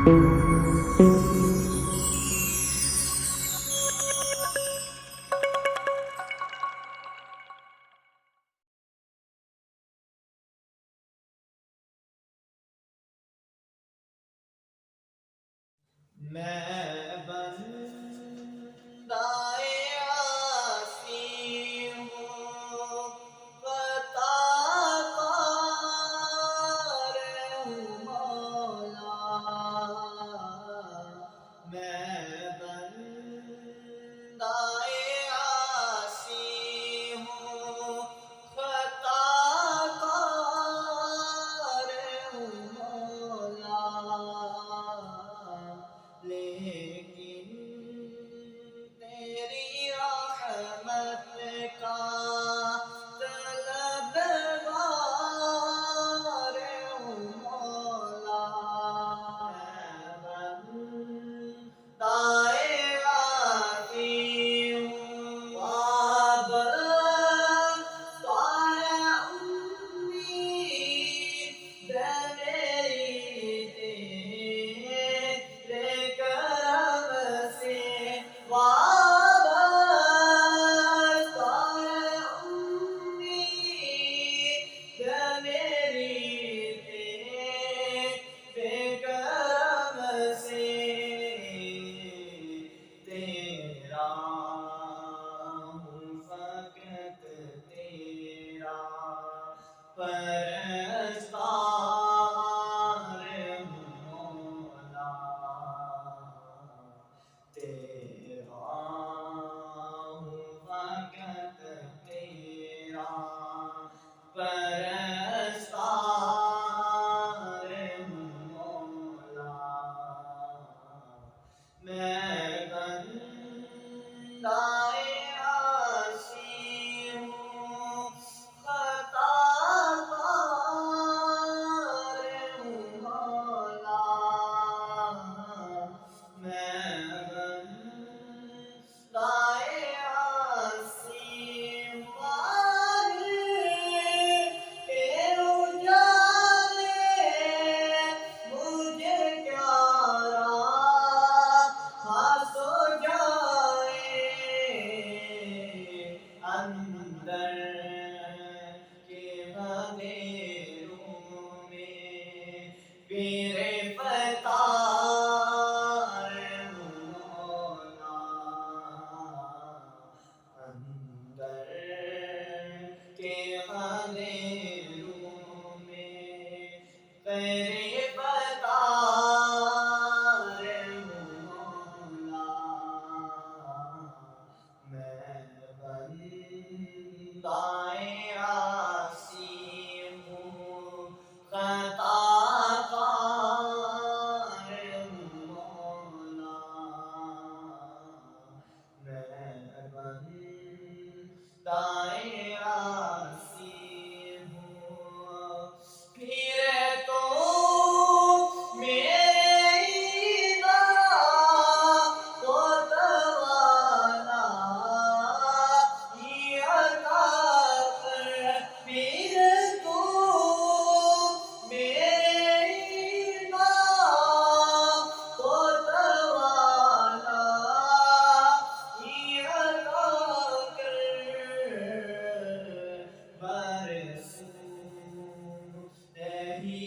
میں بندہ عاصی ہوں، خطا کار ہوں مولا۔ میں بندہ عاصی ہوں، خطا کار ہوں مولا، لیکن تیری رحمت کا طلبگار ہوں مولا۔ میں بندہ عاصی ہوں، وابستہ امید میری تیرے کرم سے، وابستہ امید میری تیرے کرم سے، تیرا ہوں فقط تیرا پرستار ہوں مولا، تیرا ہوں فقط تیرا پرستار ہوں مولا۔ میں بندہ عاصی ہوں، خطا کار ہوں مولا۔ میں بندہ عاصی ہوں، کے اجالے مجھے کیا رہا سو جائے، اندر کے اندھیروں میں گرفتار ہوں مولا، اندر کے اندھیروں میں گرفتار ہوں مولا۔ میں بندہ عاصی ہوں، خطا کار ہوں مولا۔ میں بندہ عاصی ہوں، پھر تو میری طاقت و توانائی عطا کر، پھر تو میری طاقت و توانائی عطا کر، برسوں ہی